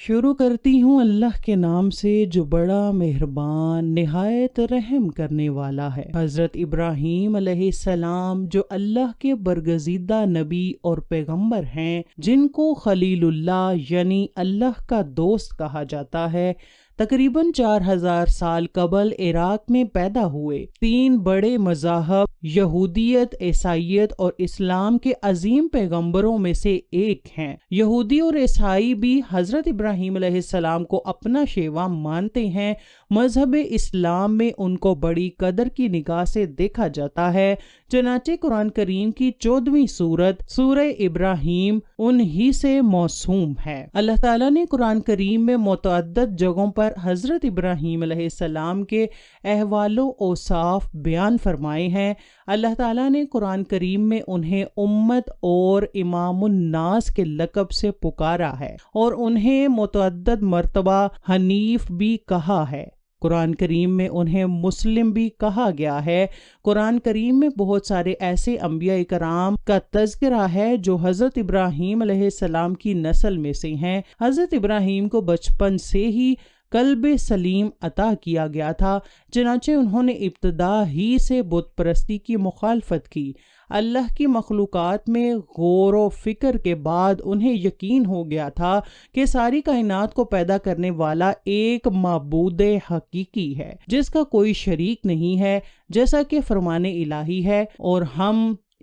شروع کرتی ہوں اللہ کے نام سے جو بڑا مہربان نہایت رحم کرنے والا ہے۔ حضرت ابراہیم علیہ السلام جو اللہ کے برگزیدہ نبی اور پیغمبر ہیں، جن کو خلیل اللہ یعنی اللہ کا دوست کہا جاتا ہے، تقریباً 4000 سال قبل عراق میں پیدا ہوئے۔ 3 بڑے مذاہب یہودیت، عیسائیت اور اسلام کے عظیم پیغمبروں میں سے ایک ہیں۔ یہودی اور عیسائی بھی حضرت ابراہیم علیہ السلام کو اپنا شیوا مانتے ہیں۔ مذہب اسلام میں ان کو بڑی قدر کی نگاہ سے دیکھا جاتا ہے، چنانچہ قرآن کریم کی 14ویں سورت سورہ ابراہیم انہی سے موسوم ہے۔ اللہ تعالیٰ نے قرآن کریم میں متعدد جگہوں پر حضرت ابراہیم علیہ السلام کے احوال و اوصاف بیان فرمائے ہیں۔ اللہ تعالیٰ نے قرآن کریم میں انہیں امت اور امام الناس کے لقب سے پکارا ہے اور انہیں متعدد مرتبہ حنیف بھی کہا ہے۔ قرآن کریم میں انہیں مسلم بھی کہا گیا ہے۔ قرآن کریم میں بہت سارے ایسے انبیاء کرام کا تذکرہ ہے جو حضرت ابراہیم علیہ السلام کی نسل میں سے ہیں۔ حضرت ابراہیم کو بچپن سے ہی قلب سلیم عطا کیا گیا تھا، چنانچہ انہوں نے ابتدا ہی سے بت پرستی کی مخالفت کی۔ اللہ کی مخلوقات میں غور و فکر کے بعد انہیں یقین ہو گیا تھا کہ ساری کائنات کو پیدا کرنے والا ایک معبود حقیقی ہے جس کا کوئی شریک نہیں ہے، جیسا کہ فرمان الہی ہے، اور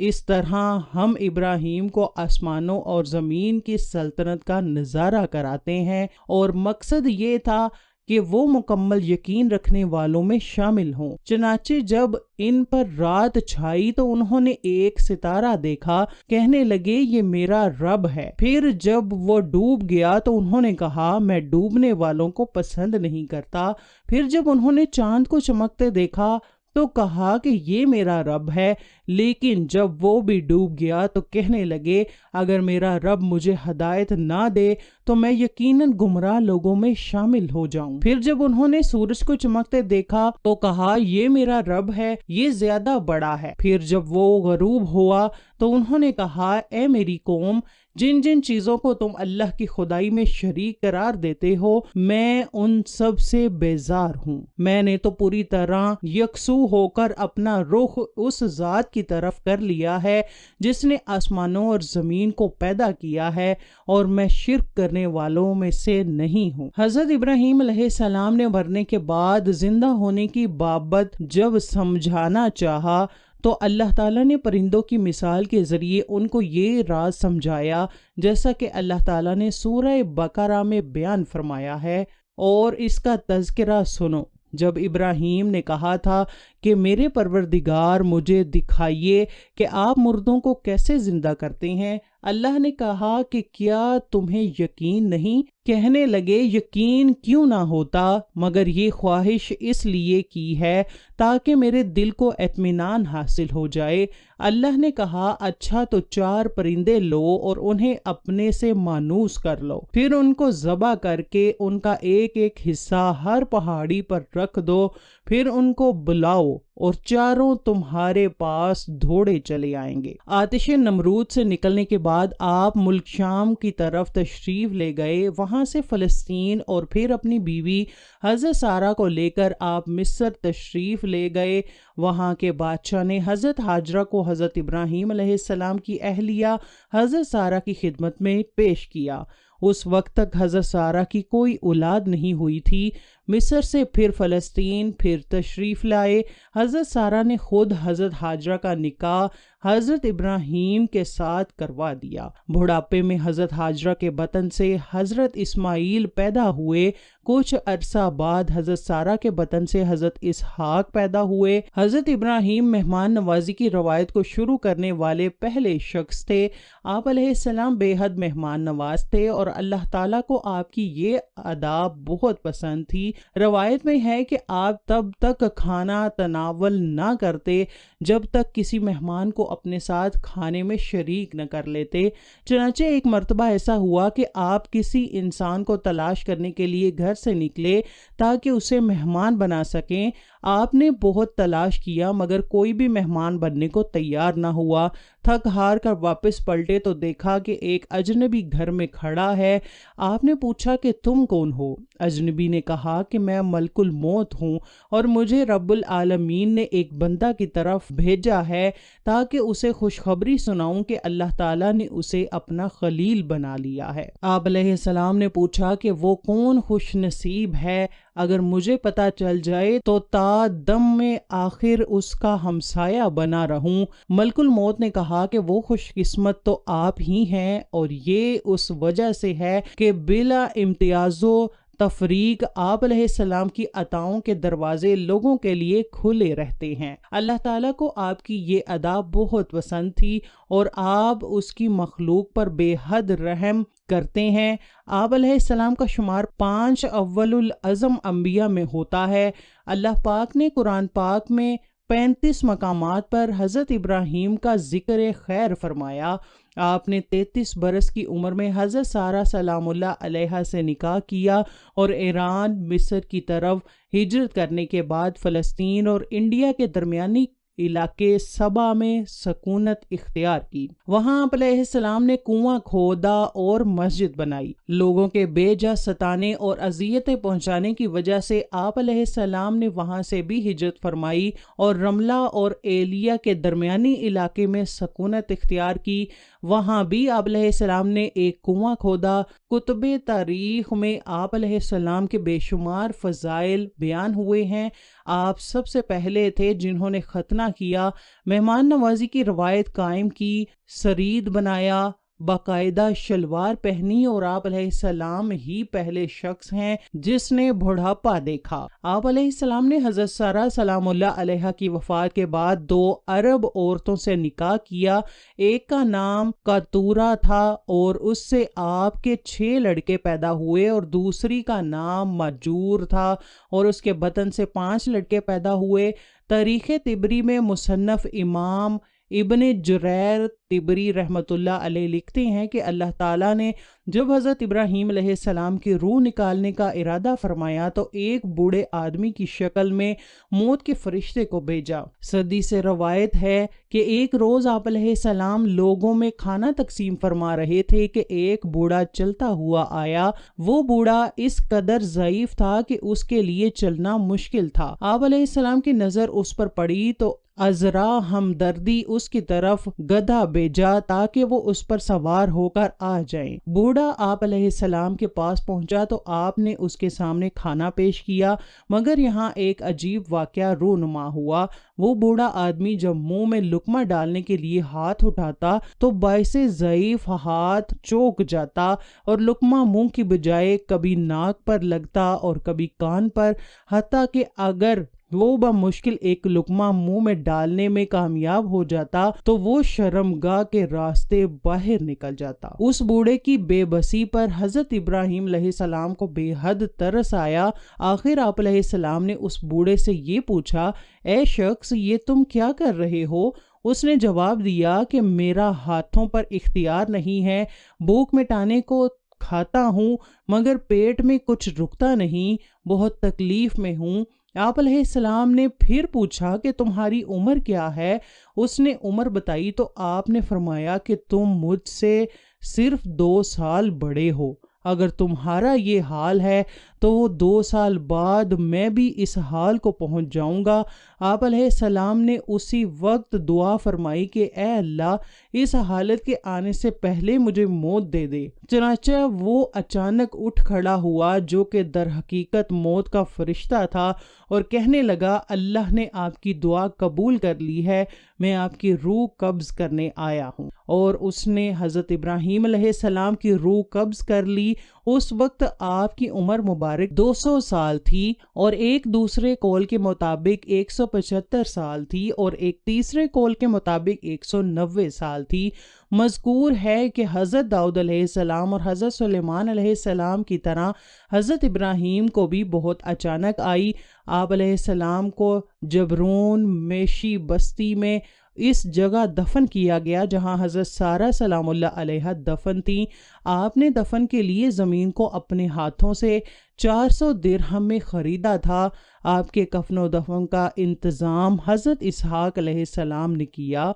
اس طرح ہم ابراہیم کو آسمانوں اور زمین کی سلطنت کا نظارہ کراتے ہیں، اور مقصد یہ تھا کہ وہ مکمل یقین رکھنے والوں میں شامل ہوں۔ چنانچہ جب ان پر رات چھائی تو انہوں نے ایک ستارہ دیکھا، کہنے لگے یہ میرا رب ہے۔ پھر جب وہ ڈوب گیا تو انہوں نے کہا میں ڈوبنے والوں کو پسند نہیں کرتا۔ پھر جب انہوں نے چاند کو چمکتے دیکھا تو کہا کہ یہ میرا رب ہے، لیکن جب وہ بھی ڈوب گیا تو کہنے لگے اگر میرا رب مجھے ہدایت نہ دے تو میں یقیناً گمراہ لوگوں میں شامل ہو جاؤں۔ پھر جب انہوں نے سورج کو چمکتے دیکھا تو کہا یہ میرا رب ہے، یہ زیادہ بڑا ہے۔ پھر جب وہ غروب ہوا تو انہوں نے کہا اے میری قوم، جن جن چیزوں کو تم اللہ کی خدائی میں شریک قرار دیتے ہو میں ان سب سے بیزار ہوں۔ میں نے تو پوری طرح یکسو ہو کر اپنا رخ اس ذات کی طرف کر لیا ہے جس نے آسمانوں اور زمین کو پیدا کیا ہے، اور میں شرک کرنے والوں میں سے نہیں ہوں۔ حضرت ابراہیم علیہ السلام نے مرنے کے بعد زندہ ہونے کی بابت جب سمجھانا چاہا تو اللہ تعالیٰ نے پرندوں کی مثال کے ذریعے ان کو یہ راز سمجھایا، جیسا کہ اللہ تعالیٰ نے سورہ بقرہ میں بیان فرمایا ہے، اور اس کا تذکرہ سنو۔ جب ابراہیم نے کہا تھا کہ میرے پروردگار مجھے دکھائیے کہ آپ مردوں کو کیسے زندہ کرتے ہیں، اللہ نے کہا کہ کیا تمہیں یقین نہیں؟ کہنے لگے یقین کیوں نہ ہوتا، مگر یہ خواہش اس لیے کی ہے تاکہ میرے دل کو اطمینان حاصل ہو جائے۔ اللہ نے کہا اچھا تو 4 پرندے لو اور انہیں اپنے سے مانوس کر لو، پھر ان کو ذبح کر کے ان کا ایک ایک حصہ ہر پہاڑی پر رکھ دو، پھر ان کو بلاؤ اور چاروں تمہارے پاس دوڑے چلے آئیں گے۔ آتش نمرود سے نکلنے کے بعد آپ ملک شام کی طرف تشریف لے گئے، وہاں سے فلسطین اور پھر اپنی بیوی حضرت سارہ کو لے کر آپ مصر تشریف لے گئے۔ وہاں کے بادشاہ نے حضرت ہاجرہ کو حضرت ابراہیم علیہ السلام کی اہلیہ حضرت سارہ کی خدمت میں پیش کیا۔ اس وقت تک حضرت سارہ کی کوئی اولاد نہیں ہوئی تھی۔ مصر سے پھر فلسطین پھر تشریف لائے۔ حضرت سارہ نے خود حضرت ہاجرہ کا نکاح حضرت ابراہیم کے ساتھ کروا دیا۔ بڑھاپے میں حضرت ہاجرہ کے بطن سے حضرت اسماعیل پیدا ہوئے۔ کچھ عرصہ بعد حضرت سارہ کے بطن سے حضرت اسحاق پیدا ہوئے۔ حضرت ابراہیم مہمان نوازی کی روایت کو شروع کرنے والے پہلے شخص تھے۔ آپ علیہ السلام بے حد مہمان نواز تھے اور اللہ تعالیٰ کو آپ کی یہ عادت بہت پسند تھی۔ روایت میں ہے کہ آپ تب تک کھانا تناول نہ کرتے جب تک کسی مہمان کو اپنے ساتھ کھانے میں شریک نہ کر لیتے۔ چنانچہ ایک مرتبہ ایسا ہوا کہ آپ کسی انسان کو تلاش کرنے کے لیے گھر سے نکلے تاکہ اسے مہمان بنا سکیں۔ آپ نے بہت تلاش کیا مگر کوئی بھی مہمان بننے کو تیار نہ ہوا۔ تھک ہار کر واپس پلٹے تو دیکھا کہ ایک اجنبی گھر میں کھڑا ہے۔ آپ نے پوچھا کہ تم کون ہو؟ اجنبی نے کہا کہ میں ملک الموت ہوں اور مجھے رب العالمین نے ایک بندہ کی طرف بھیجا ہے تاکہ اسے خوشخبری سناؤں کہ اللہ تعالیٰ نے اسے اپنا خلیل بنا لیا ہے۔ آپ علیہ السلام نے پوچھا کہ وہ کون خوش نصیب ہے؟ اگر مجھے پتہ چل جائے تو تا دم میں آخر اس کا ہمسایہ بنا رہوں۔ ملک الموت نے کہا کہ وہ خوش قسمت تو آپ ہی ہیں، اور یہ اس وجہ سے ہے کہ بلا امتیاز و تفریق آپ علیہ السلام کی عطاؤں کے دروازے لوگوں کے لیے کھلے رہتے ہیں۔ اللہ تعالیٰ کو آپ کی یہ ادا بہت پسند تھی اور آپ اس کی مخلوق پر بے حد رحم کرتے ہیں۔ آپ علیہ السلام کا شمار 5 اول العزم انبیاء میں ہوتا ہے۔ اللہ پاک نے قرآن پاک میں 35 مقامات پر حضرت ابراہیم کا ذکر خیر فرمایا۔ آپ نے 33 برس کی عمر میں حضرت سارہ سلام اللہ علیہا سے نکاح کیا اور ایران، مصر کی طرف ہجرت کرنے کے بعد فلسطین اور انڈیا کے درمیانی علاقے سبا میں سکونت اختیار کی۔ وہاں آپ علیہ السلام نے کنواں کھودا اور مسجد بنائی۔ لوگوں کے بے جا ستانے اور اذیتیں پہنچانے کی وجہ سے آپ علیہ السلام نے وہاں سے بھی ہجرت فرمائی اور رملہ اور ایلیا کے درمیانی علاقے میں سکونت اختیار کی۔ وہاں بھی آپ علیہ السلام نے ایک کنواں کھودا۔ کتب تاریخ میں آپ علیہ السلام کے بے شمار فضائل بیان ہوئے ہیں۔ آپ سب سے پہلے تھے جنہوں نے ختنہ کیا، مہمان نوازی کی روایت قائم کی، سرید بنایا، باقاعدہ شلوار پہنی، اور آپ علیہ السلام ہی پہلے شخص ہیں جس نے بڑھاپا دیکھا۔ آپ علیہ السلام نے حضرت سارہ سلام اللہ علیہا کی وفات کے بعد 2 عرب عورتوں سے نکاح کیا۔ ایک کا نام کاتورا تھا اور اس سے آپ کے 6 لڑکے پیدا ہوئے، اور دوسری کا نام ماجور تھا اور اس کے بطن سے 5 لڑکے پیدا ہوئے۔ تاریخ طبری میں مصنف امام ابن جریر طبری رحمۃ اللہ علیہ لکھتے ہیں کہ اللہ تعالیٰ نے جب حضرت ابراہیم علیہ السلام کی روح نکالنے کا ارادہ فرمایا تو ایک بوڑھے آدمی کی شکل میں موت کے فرشتے کو بھیجا۔ صدی سے روایت ہے کہ ایک روز آپ علیہ السلام لوگوں میں کھانا تقسیم فرما رہے تھے کہ ایک بوڑھا چلتا ہوا آیا۔ وہ بوڑھا اس قدر ضعیف تھا کہ اس کے لیے چلنا مشکل تھا۔ آپ علیہ السلام کی نظر اس پر پڑی تو عذرا ہمدردی اس کی طرف گدھا بھیجا تاکہ وہ اس پر سوار ہو کر آ جائیں۔ بوڑھا آپ علیہ السلام کے پاس پہنچا تو آپ نے اس کے سامنے کھانا پیش کیا، مگر یہاں ایک عجیب واقعہ رونما ہوا۔ وہ بوڑھا آدمی جب منہ میں لقمہ ڈالنے کے لیے ہاتھ اٹھاتا تو باعث ضعیف ہاتھ چوک جاتا اور لقمہ منہ کی بجائے کبھی ناک پر لگتا اور کبھی کان پر، حتیٰ کہ اگر وہ بمشکل ایک لقمہ منہ میں ڈالنے میں کامیاب ہو جاتا تو وہ شرمگاہ کے راستے باہر نکل جاتا۔ اس بوڑھے کی بے بسی پر حضرت ابراہیم علیہ السلام کو بے حد ترس آیا۔ آخر آپ علیہ السلام نے اس بوڑھے سے یہ پوچھا، اے شخص، یہ تم کیا کر رہے ہو؟ اس نے جواب دیا کہ میرا ہاتھوں پر اختیار نہیں ہے، بھوک مٹانے کو کھاتا ہوں مگر پیٹ میں کچھ رکتا نہیں، بہت تکلیف میں ہوں۔ آپ علیہ السلام نے پھر پوچھا کہ تمہاری عمر کیا ہے؟ اس نے عمر بتائی تو آپ نے فرمایا کہ تم مجھ سے صرف 2 سال بڑے ہو۔ اگر تمہارا یہ حال ہے تو وہ 2 سال بعد میں بھی اس حال کو پہنچ جاؤں گا۔ آپ علیہ السلام نے اسی وقت دعا فرمائی کہ اے اللہ، اس حالت کے آنے سے پہلے مجھے موت دے دے۔ چنانچہ وہ اچانک اٹھ کھڑا ہوا جو کہ در حقیقت موت کا فرشتہ تھا اور کہنے لگا، اللہ نے آپ کی دعا قبول کر لی ہے، میں آپ کی روح قبض کرنے آیا ہوں۔ اور اس نے حضرت ابراہیم علیہ السلام کی روح قبض کر لی۔ اس وقت آپ کی عمر مبارک 200 سال تھی اور ایک دوسرے قول کے مطابق 175 سال تھی اور ایک تیسرے قول کے مطابق 190 سال تھی۔ مذکور ہے کہ حضرت داؤد علیہ السلام اور حضرت سلیمان علیہ السلام کی طرح حضرت ابراہیم کو بھی بہت اچانک آئی۔ آپ علیہ السلام کو جبرون میشی بستی میں اس جگہ دفن کیا گیا جہاں حضرت سارہ سلام اللہ علیہ دفن تھیں۔ آپ نے دفن کے لیے زمین کو اپنے ہاتھوں سے 400 درہم میں خریدا تھا۔ آپ کے کفن و دفن کا انتظام حضرت اسحاق علیہ السلام نے کیا۔